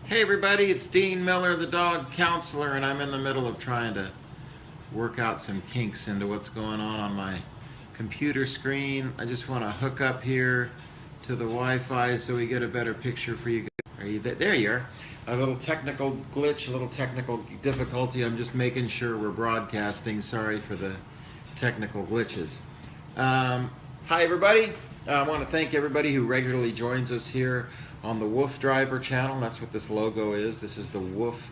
Hey everybody, it's Dean Miller, the dog counselor, and I'm in the middle of trying to work out some kinks into what's going on my computer screen. I just want to hook up here to the Wi-Fi so we get a better picture for you guys. Are you there? There you are. A little technical glitch, a little technical difficulty. I'm just making sure we're broadcasting. Sorry for the technical glitches. Hi everybody. I want to thank everybody who regularly joins us here on the Wolf Driver channel. That's what this logo is. This is the Wolf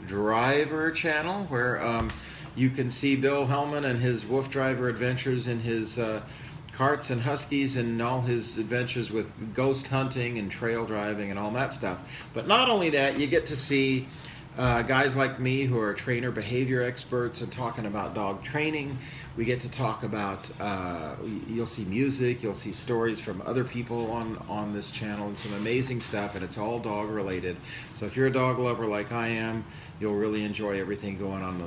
Driver channel, where you can see Bill Hellman and his Wolf Driver adventures in his carts and huskies and all his adventures with ghost hunting and trail driving and all that stuff. But not only that, you get to see guys like me who are trainer behavior experts and talking about dog training. We get to talk about, you'll see music, you'll see stories from other people on this channel and some amazing stuff, and it's all dog related. So if you're a dog lover like I am, you'll really enjoy everything going on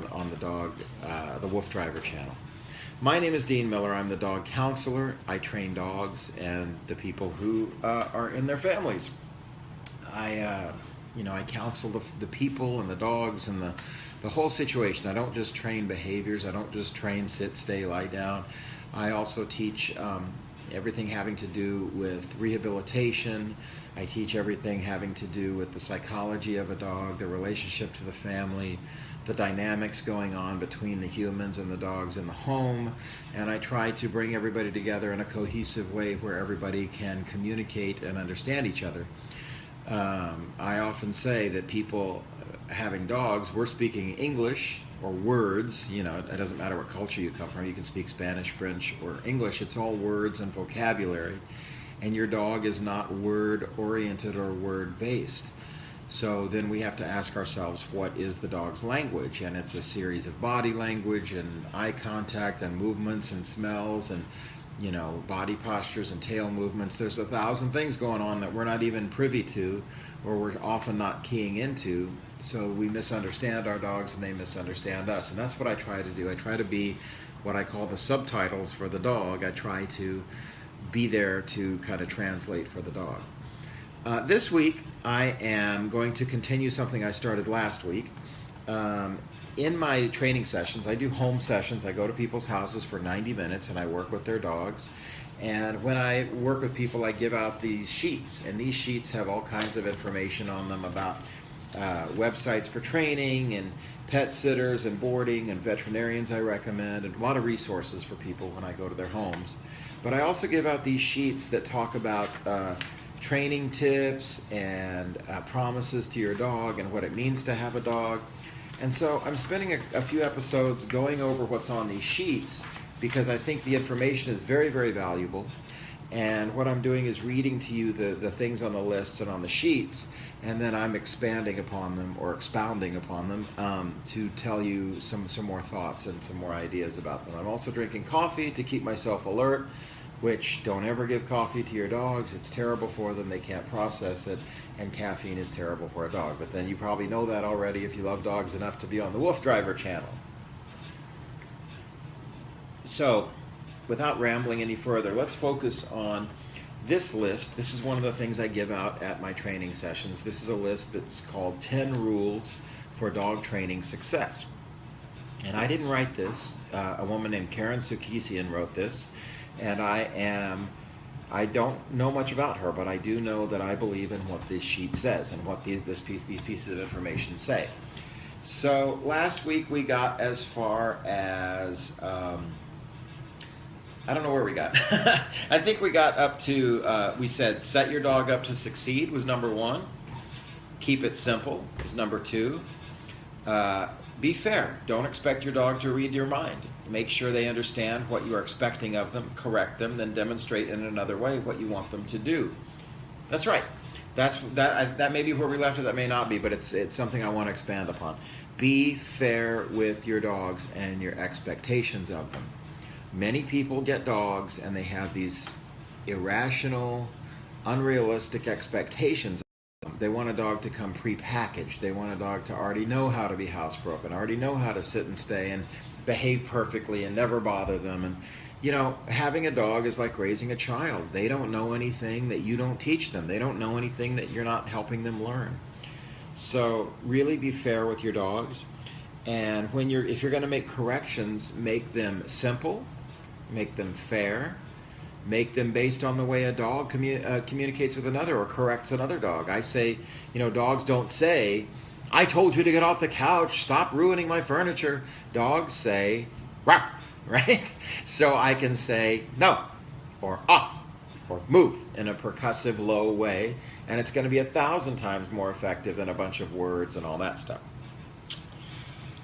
the Wolf Driver channel. My name is Dean Miller. I'm the dog counselor. I train dogs and the people who are in their families. I counsel the people and the dogs and the whole situation. I don't just train behaviors. I don't just train sit, stay, lie down. I also teach everything having to do with rehabilitation. I teach everything having to do with the psychology of a dog, the relationship to the family, the dynamics going on between the humans and the dogs in the home. And I try to bring everybody together in a cohesive way where everybody can communicate and understand each other. I often say that people having dogs, we're speaking English or words. You know, it doesn't matter what culture you come from. You can speak Spanish, French, or English. It's all words and vocabulary. And your dog is not word-oriented or word-based. So then we have to ask ourselves, what is the dog's language? And it's a series of body language and eye contact and movements and smells and body postures and tail movements. There's 1,000 things going on that we're not even privy to, or we're often not keying into. So we misunderstand our dogs and they misunderstand us. And that's what I try to do. I try to be what I call the subtitles for the dog. I try to be there to kind of translate for the dog. This week, I am going to continue something I started last week. In my training sessions, I do home sessions. I go to people's houses for 90 minutes and I work with their dogs. And when I work with people, I give out these sheets. And these sheets have all kinds of information on them about websites for training and pet sitters and boarding and veterinarians I recommend, and a lot of resources for people when I go to their homes. But I also give out these sheets that talk about training tips and promises to your dog and what it means to have a dog. And so I'm spending a few episodes going over what's on these sheets because I think the information is very, very valuable. And what I'm doing is reading to you the things on the lists and on the sheets, and then I'm expanding upon them or expounding upon them to tell you some more thoughts and some more ideas about them. I'm also drinking coffee to keep myself alert, which don't ever give coffee to your dogs. It's terrible for them. They can't process it, and caffeine is terrible for a dog. But then you probably know that already if you love dogs enough to be on the Wolf Driver channel. So, without rambling any further, let's focus on this list. This is one of the things I give out at my training sessions. This is a list that's called 10 Rules for Dog Training Success. And I didn't write this. A woman named Karen Sukisian wrote this. And I don't know much about her, but I do know that I believe in what this sheet says and what these pieces of information say. So last week we got as far as, I don't know where we got. I think we got up to, we said set your dog up to succeed was number 1. Keep it simple was number 2. Be fair. Don't expect your dog to read your mind. Make sure they understand what you are expecting of them, correct them, then demonstrate in another way what you want them to do. That's right. That may be where we left it, that may not be, but it's something I want to expand upon. Be fair with your dogs and your expectations of them. Many people get dogs and they have these irrational, unrealistic expectations. They want a dog to come pre-packaged. They want a dog to already know how to be housebroken, already know how to sit and stay and behave perfectly and never bother them. And having a dog is like raising a child. They don't know anything that you don't teach them. They don't know anything that you're not helping them learn. So really be fair with your dogs. And if you're going to make corrections, make them simple, make them fair, make them based on the way a dog communicates with another or corrects another dog. I say, dogs don't say, "I told you to get off the couch, stop ruining my furniture." Dogs say, "Rah," right? So I can say, "No," or "Off," or "Move" in a percussive, low way, and it's going to be 1,000 times more effective than a bunch of words and all that stuff.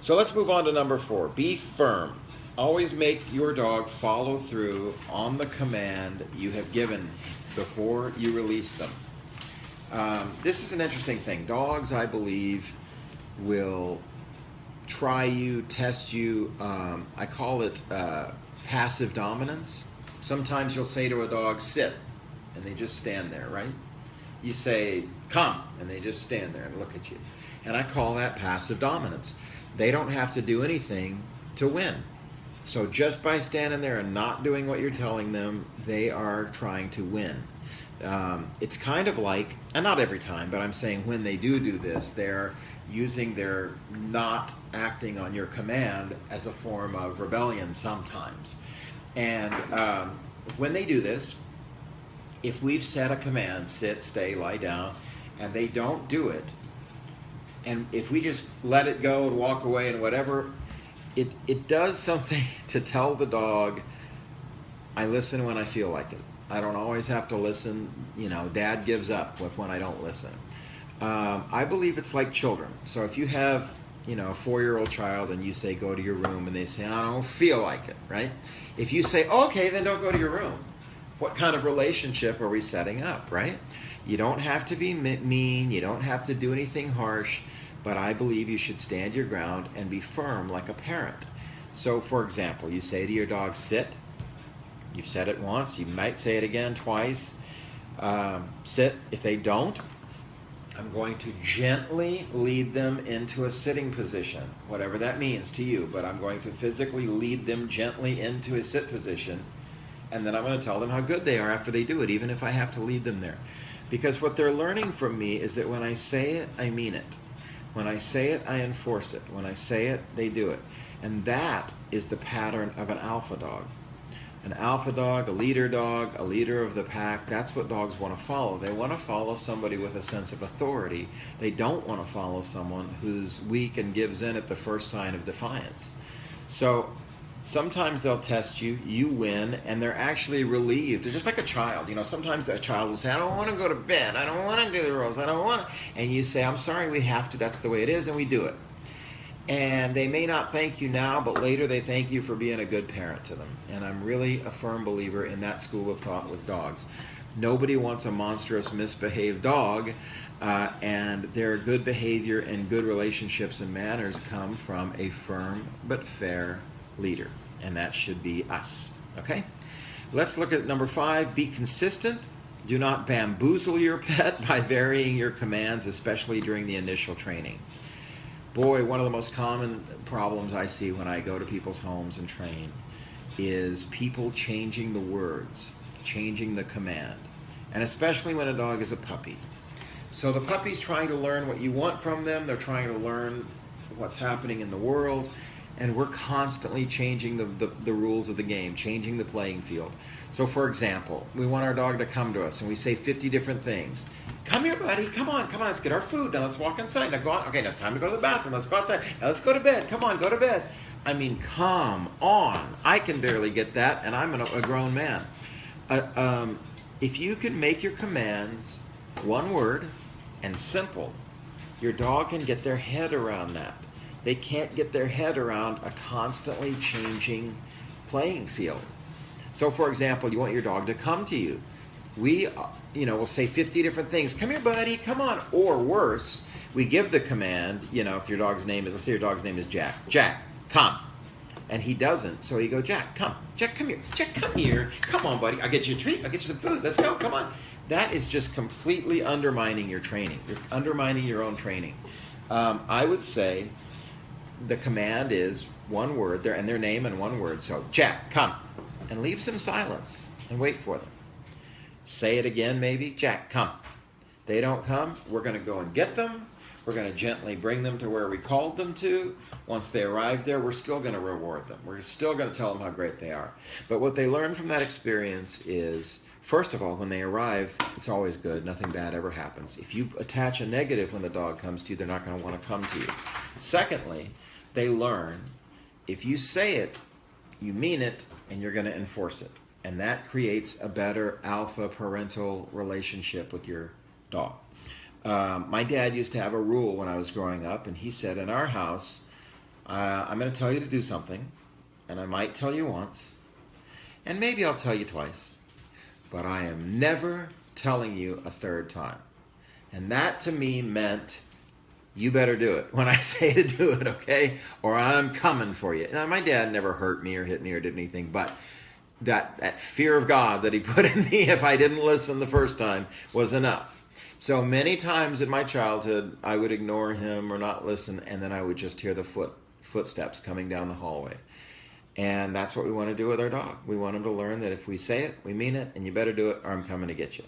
So let's move on to number 4. Be firm. Always make your dog follow through on the command you have given before you release them. This is an interesting thing. Dogs, I believe, will try you, test you. I call it passive dominance. Sometimes you'll say to a dog, "Sit," and they just stand there, right? You say, "Come," and they just stand there and look at you. And I call that passive dominance. They don't have to do anything to win. So just by standing there and not doing what you're telling them, they are trying to win. It's kind of like, and not every time, but I'm saying when they do this, they're using their not acting on your command as a form of rebellion sometimes. And when they do this, if we've set a command, sit, stay, lie down, and they don't do it, and if we just let it go and walk away and whatever, it does something to tell the dog, "I listen when I feel like it. I don't always have to listen. Dad gives up when I don't listen." I believe it's like children. So if you have, a 4-year-old child and you say, "Go to your room," and they say, "I don't feel like it," right? If you say, "Okay, then don't go to your room," what kind of relationship are we setting up, right? You don't have to be mean. You don't have to do anything harsh. But I believe you should stand your ground and be firm like a parent. So, for example, you say to your dog, "Sit." You've said it once. You might say it again, twice. Sit. If they don't, I'm going to gently lead them into a sitting position, whatever that means to you. But I'm going to physically lead them gently into a sit position. And then I'm going to tell them how good they are after they do it, even if I have to lead them there. Because what they're learning from me is that when I say it, I mean it. When I say it, I enforce it. When I say it, they do it. And that is the pattern of an alpha dog. An alpha dog, a leader of the pack, that's what dogs want to follow. They want to follow somebody with a sense of authority. They don't want to follow someone who's weak and gives in at the first sign of defiance. So sometimes they'll test you, you win, and they're actually relieved. They're just like a child. Sometimes a child will say, "I don't want to go to bed. I don't want to do the rules. I don't want to." And you say, "I'm sorry, we have to. That's the way it is," and we do it. And they may not thank you now, but later they thank you for being a good parent to them. And I'm really a firm believer in that school of thought with dogs. Nobody wants a monstrous, misbehaved dog, and their good behavior and good relationships and manners come from a firm but fair leader, and that should be us. Okay? Let's look at number 5. Be consistent. Do not bamboozle your pet by varying your commands, especially during the initial training. Boy, one of the most common problems I see when I go to people's homes and train is people changing the words, changing the command, and especially when a dog is a puppy. So the puppy's trying to learn what you want from them. They're trying to learn what's happening in the world. And we're constantly changing the rules of the game, changing the playing field. So, for example, we want our dog to come to us, and we say 50 different things. "Come here, buddy. Come on. Let's get our food. Now let's walk inside. Now go on. Okay, now it's time to go to the bathroom. Let's go outside. Now let's go to bed. Come on, go to bed." I mean, come on. I can barely get that, and I'm a grown man. If you can make your commands one word and simple, your dog can get their head around that. They can't get their head around a constantly changing playing field. So, for example, you want your dog to come to you. We, will say 50 different things. "Come here, buddy, come on." Or worse, we give the command, if your dog's name is, let's say your dog's name is Jack. "Jack, come." And he doesn't, so you go, "Jack, come. Jack, come here. Jack, come here. Come on, buddy. I'll get you a treat. I'll get you some food. Let's go. Come on." That is just completely undermining your training. You're undermining your own training. I would say the command is one word, and their name and one word. So, "Jack, come." And leave some silence and wait for them. Say it again, maybe. "Jack, come." They don't come, we're going to go and get them. We're going to gently bring them to where we called them to. Once they arrive there, we're still going to reward them. We're still going to tell them how great they are. But what they learn from that experience is, first of all, when they arrive, it's always good. Nothing bad ever happens. If you attach a negative when the dog comes to you, they're not going to want to come to you. Secondly, they learn if you say it, you mean it, and you're going to enforce it. And that creates a better alpha parental relationship with your dog. My dad used to have a rule when I was growing up, and he said, in our house, I'm going to tell you to do something, and I might tell you once, and maybe I'll tell you twice, but I am never telling you a third time. And that to me meant, you better do it when I say to do it, okay? Or I'm coming for you. Now, my dad never hurt me or hit me or did anything, but that fear of God that he put in me if I didn't listen the first time was enough. So many times in my childhood, I would ignore him or not listen, and then I would just hear the footsteps coming down the hallway. And that's what we want to do with our dog. We want him to learn that if we say it, we mean it, and you better do it or I'm coming to get you.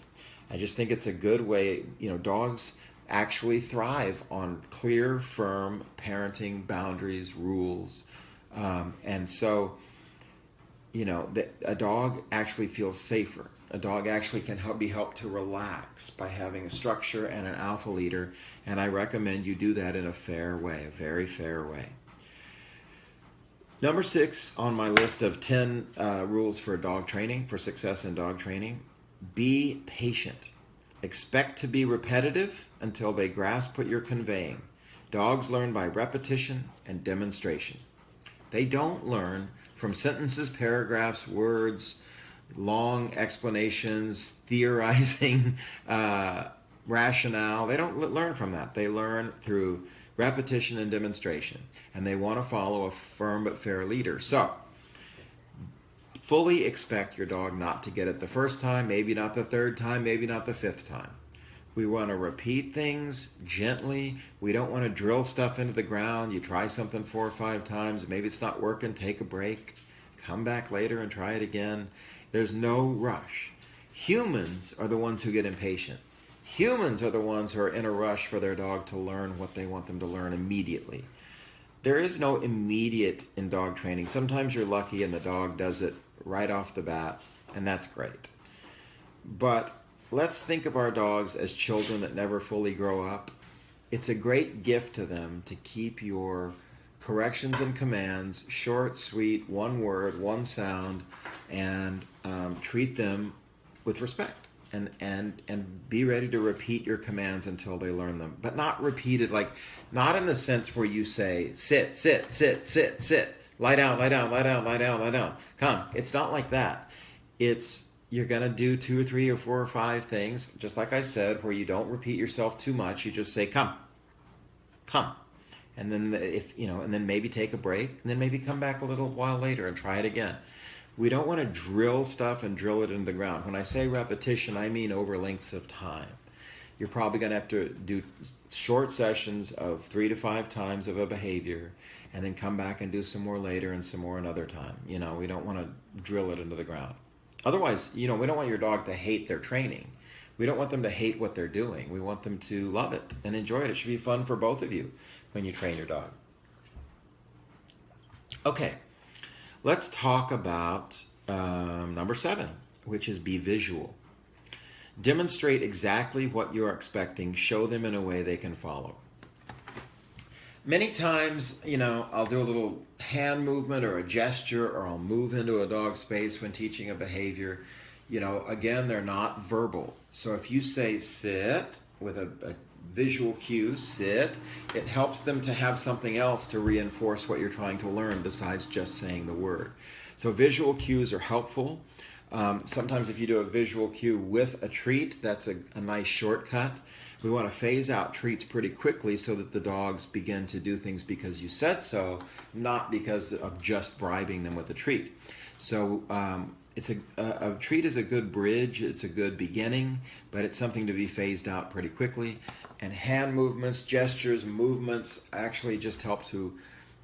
I just think it's a good way. Dogs actually thrive on clear, firm parenting boundaries, rules. And so, a dog actually feels safer. A dog actually can be helped to relax by having a structure and an alpha leader, and I recommend you do that in a fair way, a very fair way. Number 6 on my list of 10 rules for dog training, for success in dog training, be patient. Expect to be repetitive until they grasp what you're conveying. Dogs learn by repetition and demonstration. They don't learn from sentences, paragraphs, words, long explanations, theorizing, rationale. They don't learn from that. They learn through repetition and demonstration. And they want to follow a firm but fair leader. So, fully expect your dog not to get it the first time, maybe not the third time, maybe not the 5th time. We want to repeat things gently. We don't want to drill stuff into the ground. You try something 4 or 5 times, maybe it's not working, take a break. Come back later and try it again. There's no rush. Humans are the ones who get impatient. Humans are the ones who are in a rush for their dog to learn what they want them to learn immediately. There is no immediate in dog training. Sometimes you're lucky and the dog does it right off the bat, and that's great. But let's think of our dogs as children that never fully grow up. It's a great gift to them to keep your corrections and commands short, sweet, one word, one sound, and treat them with respect. And be ready to repeat your commands until they learn them. But not repeated, not in the sense where you say, sit, sit, sit, sit, sit, lie down, lie down, lie down, lie down, lie down. Come. It's not like that. You're going to do 2 or 3 or 4 or 5 things, just like I said, where you don't repeat yourself too much. You just say, come, come. And then and then maybe take a break, and then maybe come back a little while later and try it again. We don't want to drill stuff and drill it into the ground. When I say repetition, I mean over lengths of time. You're probably going to have to do short sessions of 3 to 5 times of a behavior, and then come back and do some more later and some more another time. We don't want to drill it into the ground. Otherwise, we don't want your dog to hate their training. We don't want them to hate what they're doing. We want them to love it and enjoy it. It should be fun for both of you when you train your dog. Okay, let's talk about number 7, which is be visual. Demonstrate exactly what you're expecting. Show them in a way they can follow. Many times, I'll do a little hand movement or a gesture, or I'll move into a dog's space when teaching a behavior. Again, they're not verbal. So if you say sit with a visual cue, sit, it helps them to have something else to reinforce what you're trying to learn besides just saying the word. So visual cues are helpful. Sometimes if you do a visual cue with a treat, that's a nice shortcut. We want to phase out treats pretty quickly so that the dogs begin to do things because you said so, not because of just bribing them with a treat. So a treat is a good bridge, it's a good beginning, but it's something to be phased out pretty quickly. And hand movements, gestures, movements actually just help to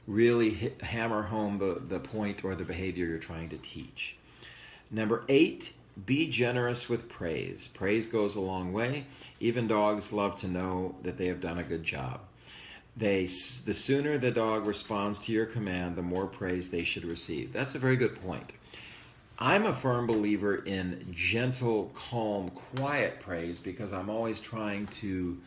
really hammer home the point or the behavior you're trying to teach. Number 8, Be generous with praise. Praise goes a long way. Even dogs love to know that they have done a good job. The sooner the dog responds to your command, the more praise they should receive. That's a very good point. I'm a firm believer in gentle, calm, quiet praise because I'm always trying to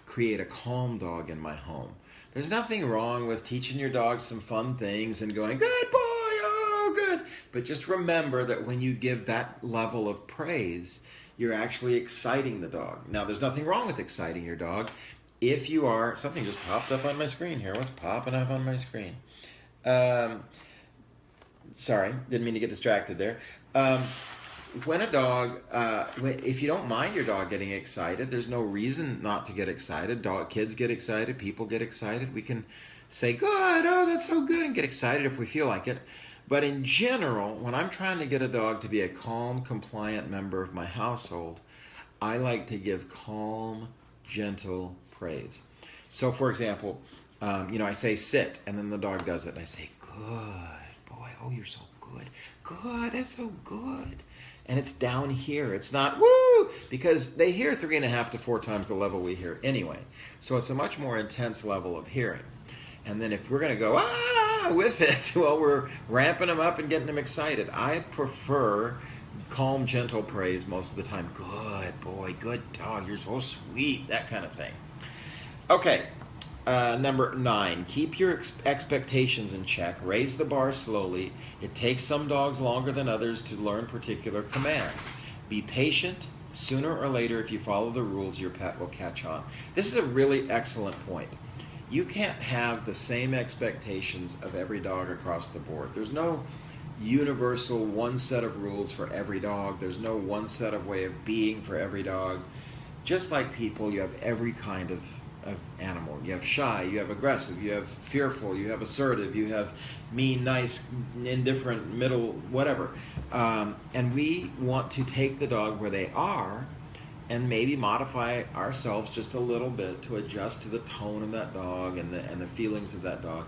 create a calm dog in my home. There's nothing wrong with teaching your dog some fun things and going, good boy, oh, good. But just remember that when you give that level of praise, you're actually exciting the dog. Now, there's nothing wrong with exciting your dog. If you are, something just popped up on my screen here. What's popping up on my screen? Sorry, didn't mean to get distracted there. When a dog, if you don't mind your dog getting excited, there's no reason not to get excited. Kids get excited, people get excited. We can say, good, oh, that's so good, and get excited if we feel like it. But in general, when I'm trying to get a dog to be a calm, compliant member of my household, I like to give calm, gentle praise. So, for example, I say sit, and then the dog does it, and I say, good boy, oh, you're so good. Good, that's so good. And it's down here. It's not woo, because they hear 3.5 to 4 times the level we hear anyway. So it's a much more intense level of hearing. And then if we're going to go with it, well, we're ramping them up and getting them excited. I prefer calm, gentle praise most of the time. Good boy, good dog, you're so sweet, that kind of thing. Okay, number 9, keep your expectations in check. Raise the bar slowly. It takes some dogs longer than others to learn particular commands. Be patient. Sooner or later, if you follow the rules, your pet will catch on. This is a really excellent point. You can't have the same expectations of every dog across the board. There's no universal one set of rules for every dog. There's no one set of way of being for every dog. Just like people, you have every kind of animal. You have shy, you have aggressive, you have fearful, you have assertive, you have mean, nice, indifferent, middle, whatever. And we want to take the dog where they are and maybe modify ourselves just a little bit to adjust to the tone of that dog and the feelings of that dog.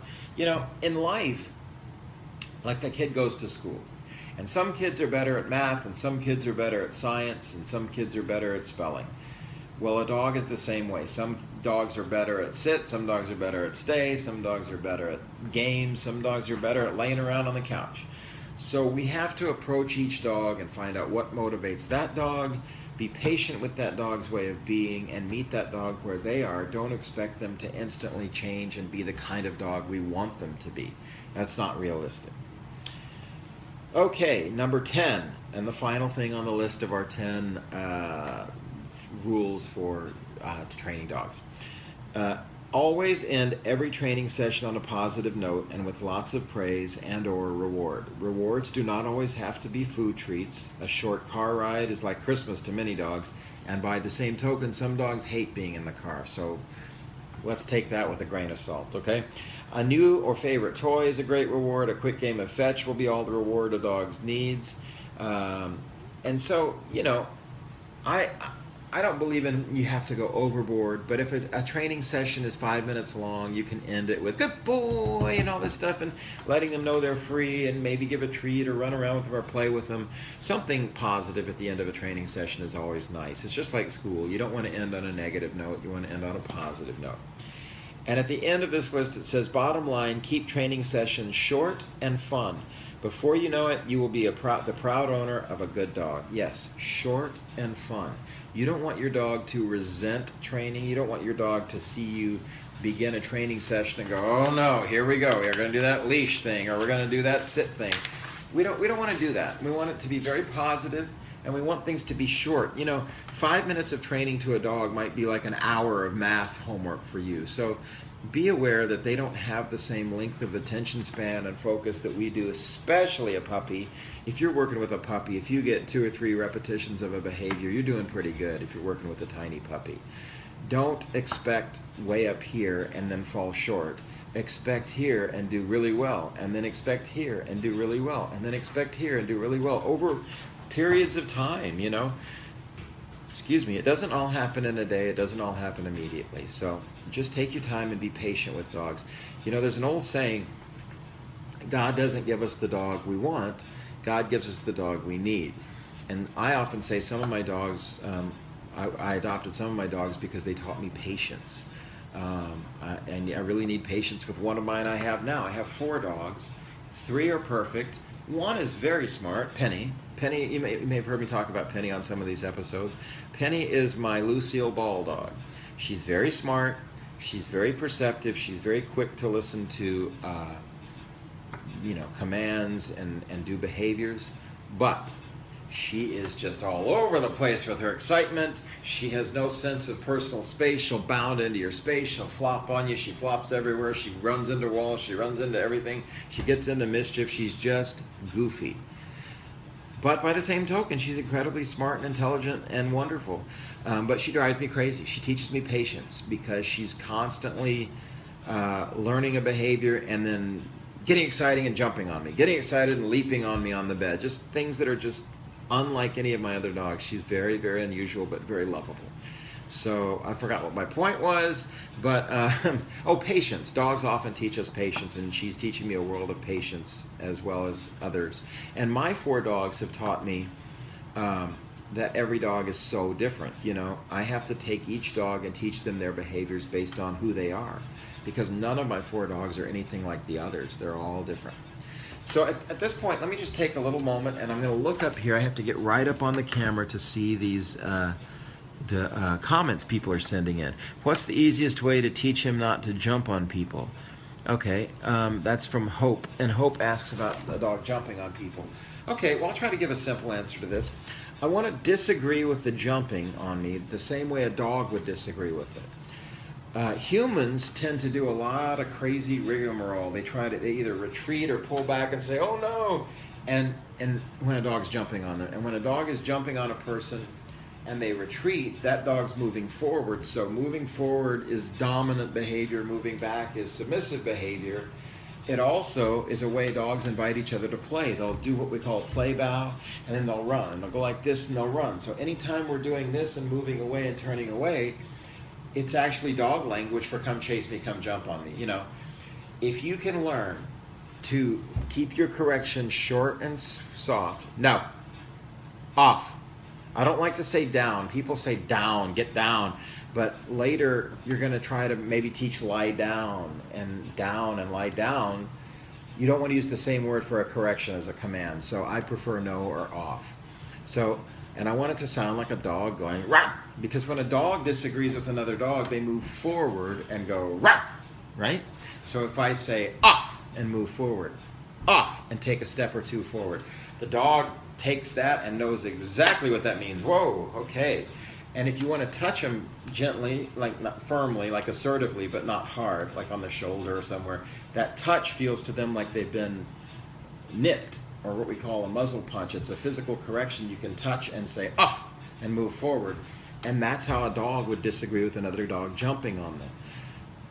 In life, like a kid goes to school, and some kids are better at math, and some kids are better at science, and some kids are better at spelling. Well, a dog is the same way. Some dogs are better at sit, some dogs are better at stay, some dogs are better at games, some dogs are better at laying around on the couch. So we have to approach each dog and find out what motivates that dog, be patient with that dog's way of being, and meet that dog where they are. Don't expect them to instantly change and be the kind of dog we want them to be. That's not realistic. Okay, number 10, and the final thing on the list of our 10 rules for training dogs. Always end every training session on a positive note and with lots of praise and or reward. Rewards do not always have to be food treats. A short car ride is like Christmas to many dogs, and by the same token, some dogs hate being in the car. So let's take that with a grain of salt, okay? A new or favorite toy is a great reward. A quick game of fetch will be all the reward a dog needs. And so, I don't believe in you have to go overboard, but if a training session is 5 minutes long, you can end it with good boy and all this stuff and letting them know they're free and maybe give a treat or run around with them or play with them. Something positive at the end of a training session is always nice. It's just like school. You don't want to end on a negative note. You want to end on a positive note. And at the end of this list, it says, bottom line, keep training sessions short and fun. Before you know it, you will be the proud owner of a good dog. Yes, short and fun. You don't want your dog to resent training. You don't want your dog to see you begin a training session and go, oh no, here we go. We're going to do that leash thing, or we're going to do that sit thing. We don't want to do that. We want it to be very positive, and we want things to be short. 5 minutes of training to a dog might be like an hour of math homework for you. So be aware that they don't have the same length of attention span and focus that we do, especially a puppy. If you're working with a puppy, if you get 2 or 3 repetitions of a behavior, you're doing pretty good if you're working with a tiny puppy. Don't expect way up here and then fall short. Expect here and do really well, and then expect here and do really well, and then expect here and do really well over periods of time, It doesn't all happen in a day. It doesn't all happen immediately. So just take your time and be patient with dogs. There's an old saying, God doesn't give us the dog we want. God gives us the dog we need. And I often say some of my dogs, I adopted some of my dogs because they taught me patience. And I really need patience with one of mine I have now. I have 4 dogs. 3 are perfect. 1 is very smart, Penny. Penny, you may have heard me talk about Penny on some of these episodes. Penny is my Lucille Ball dog. She's very smart. She's very perceptive. She's very quick to listen to, commands and do behaviors. But she is just all over the place with her excitement. She has no sense of personal space. She'll bound into your space. She'll flop on you. She flops everywhere. She runs into walls. She runs into everything. She gets into mischief. She's just goofy. But by the same token, she's incredibly smart and intelligent and wonderful. But she drives me crazy. She teaches me patience because she's constantly learning a behavior and then getting excited and jumping on me, getting excited and leaping on me on the bed. Just things that are just unlike any of my other dogs. She's very, very unusual, but very lovable. So I forgot what my point was, but patience. Dogs often teach us patience, and she's teaching me a world of patience as well as others. And my 4 dogs have taught me that every dog is so different. I have to take each dog and teach them their behaviors based on who they are, because none of my 4 dogs are anything like the others. They're all different. So at this point, let me just take a little moment, and I'm going to look up here. I have to get right up on the camera to see these the comments people are sending in. What's the easiest way to teach him not to jump on people? Okay, that's from Hope, and Hope asks about a dog jumping on people. Okay, well, I'll try to give a simple answer to this. I want to disagree with the jumping on me the same way a dog would disagree with it. Humans tend to do a lot of crazy rigmarole. They either retreat or pull back and say, "Oh no!" And when a dog's jumping on them, and when a dog is jumping on a person and they retreat, that dog's moving forward. So moving forward is dominant behavior. Moving back is submissive behavior. It also is a way dogs invite each other to play. They'll do what we call a play bow, and then they'll run. They'll go like this and they'll run. So anytime we're doing this and moving away and turning away, it's actually dog language for come chase me, come jump on me. If you can learn to keep your correction short and soft. No. Off. I don't like to say down. People say down, get down. But later, you're going to try to maybe teach lie down and lie down. You don't want to use the same word for a correction as a command. So I prefer no or off. And I want it to sound like a dog going, rah! Because when a dog disagrees with another dog, they move forward and go, rah! Right? So if I say off and move forward, off and take a step or 2 forward, the dog takes that and knows exactly what that means. Whoa, okay. And if you want to touch them gently, like not firmly, like assertively, but not hard, like on the shoulder or somewhere, that touch feels to them like they've been nipped, or what we call a muzzle punch. It's a physical correction. You can touch and say off and move forward. And that's how a dog would disagree with another dog jumping on them.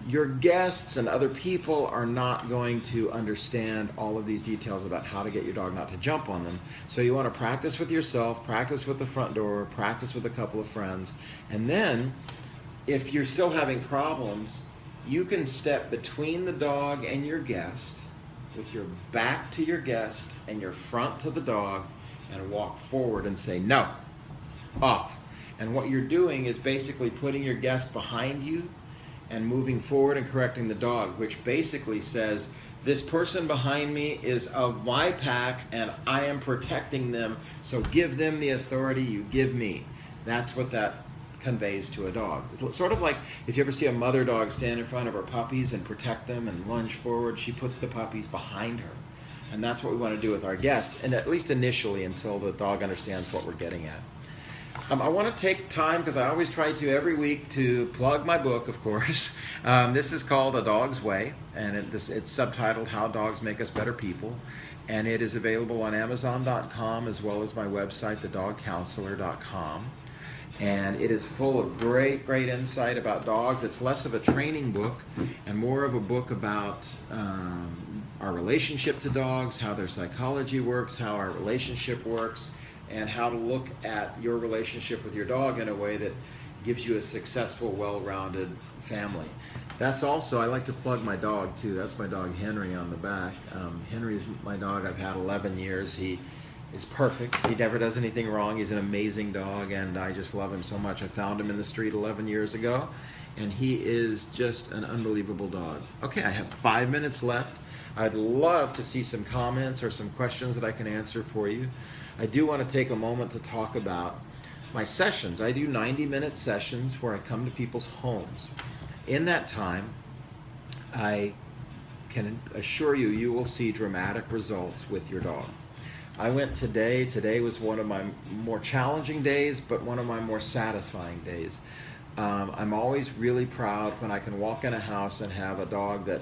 Your guests and other people are not going to understand all of these details about how to get your dog not to jump on them. So you want to practice with yourself, practice with the front door, practice with a couple of friends. And then, if you're still having problems, you can step between the dog and your guest with your back to your guest and your front to the dog and walk forward and say, no, off. And what you're doing is basically putting your guest behind you and moving forward and correcting the dog, which basically says, this person behind me is of my pack and I am protecting them, so give them the authority you give me. That's what that conveys to a dog. It's sort of like if you ever see a mother dog stand in front of her puppies and protect them and lunge forward, she puts the puppies behind her. And that's what we want to do with our guest, and at least initially until the dog understands what we're getting at. I want to take time, because I always try to every week, to plug my book, of course. This is called A Dog's Way, and it's subtitled How Dogs Make Us Better People. And it is available on Amazon.com as well as my website, thedogcounselor.com. And it is full of great, great insight about dogs. It's less of a training book and more of a book about our relationship to dogs, how their psychology works, how our relationship works, and how to look at your relationship with your dog in a way that gives you a successful, well-rounded family. That's also, I like to plug my dog too. That's my dog Henry on the back. Henry's my dog I've had 11 years. He is perfect. He never does anything wrong. He's an amazing dog, and I just love him so much. I found him in the street 11 years ago, and he is just an unbelievable dog. Okay, I have 5 minutes left. I'd love to see some comments or some questions that I can answer for you. I do want to take a moment to talk about my sessions. I do 90-minute sessions where I come to people's homes. In that time, I can assure you, you will see dramatic results with your dog. I went today. Today was one of my more challenging days, but one of my more satisfying days. I'm always really proud when I can walk in a house and have a dog that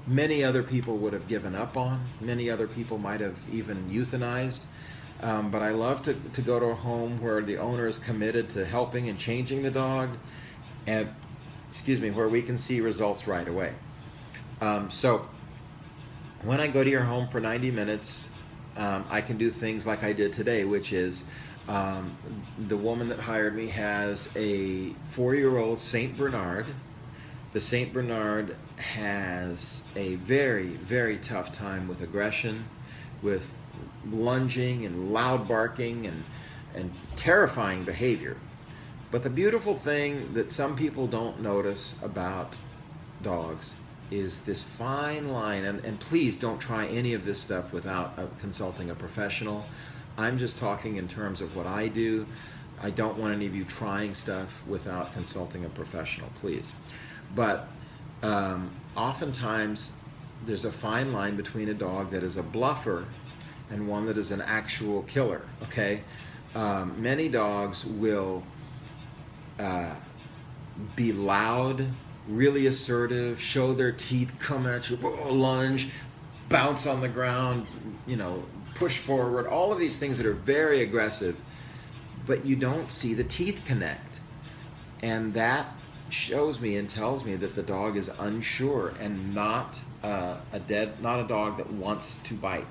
many other people would have given up on. Many other people might have even euthanized. But I love to go to a home where the owner is committed to helping and changing the dog, and where we can see results right away. So when I go to your home for 90 minutes, I can do things like I did today, which is the woman that hired me has a 4-year-old Saint Bernard. The Saint Bernard has a very, very tough time with aggression, with lunging and loud barking and terrifying behavior. But the beautiful thing that some people don't notice about dogs is this fine line, and please don't try any of this stuff without consulting a professional. I'm just talking in terms of what I do. I don't want any of you trying stuff without consulting a professional, please. But oftentimes there's a fine line between a dog that is a bluffer and one that is an actual killer, okay? Many dogs will be loud, really assertive, show their teeth, come at you, lunge, bounce on the ground, push forward, all of these things that are very aggressive, but you don't see the teeth connect. And that shows me and tells me that the dog is unsure and not a dog that wants to bite.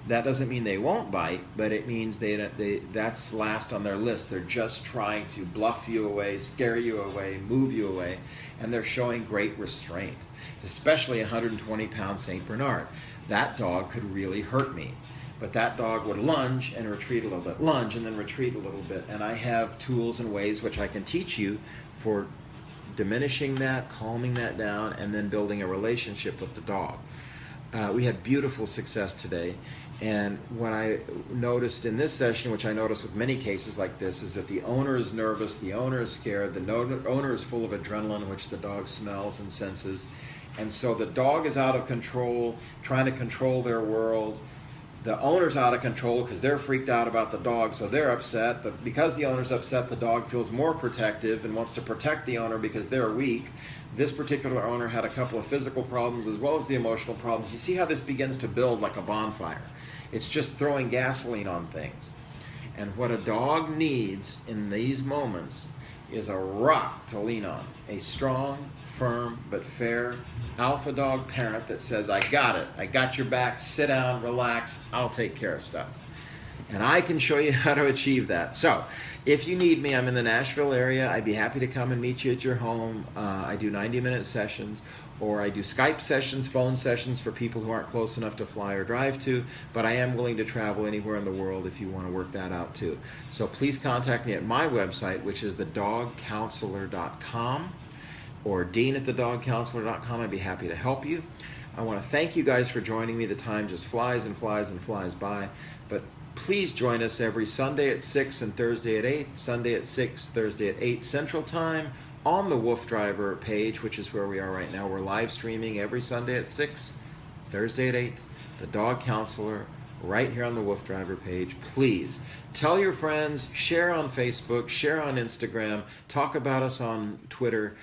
That doesn't mean they won't bite, but it means that's last on their list. They're just trying to bluff you away, scare you away, move you away, and they're showing great restraint, especially a 120-pound Saint Bernard. That dog could really hurt me, but that dog would lunge and retreat a little bit, lunge and then retreat a little bit, and I have tools and ways which I can teach you for diminishing that, calming that down, and then building a relationship with the dog. We had beautiful success today, and what I noticed in this session, which I noticed with many cases like this, is that the owner is nervous, the owner is scared, the owner is full of adrenaline, which the dog smells and senses, and so the dog is out of control, trying to control their world. The owner's out of control because they're freaked out about the dog, so they're upset. Because the owner's upset, the dog feels more protective and wants to protect the owner because they're weak. This particular owner had a couple of physical problems as well as the emotional problems. You see how this begins to build like a bonfire. It's just throwing gasoline on things. And what a dog needs in these moments is a rock to lean on. A strong, firm, but fair alpha dog parent that says, I got it, I got your back, sit down, relax, I'll take care of stuff. And I can show you how to achieve that. So if you need me, I'm in the Nashville area. I'd be happy to come and meet you at your home. I do 90-minute sessions, or I do Skype sessions, phone sessions for people who aren't close enough to fly or drive to, but I am willing to travel anywhere in the world if you want to work that out too. So please contact me at my website, which is thedogcounselor.com, or dean@thedogcounselor.com. I'd be happy to help you. I want to thank you guys for joining me. The time just flies and flies and flies by, but please join us every Sunday at 6 and Thursday at 8, Sunday at 6, Thursday at 8 Central Time on the Wolf Driver page, which is where we are right now. We're live streaming every Sunday at 6, Thursday at 8, The Dog Counselor, right here on the Wolf Driver page. Please tell your friends, share on Facebook, share on Instagram, talk about us on Twitter.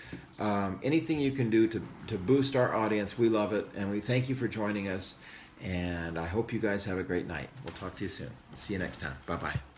Anything you can do to boost our audience, we love it, and we thank you for joining us. And I hope you guys have a great night. We'll talk to you soon. See you next time. Bye-bye.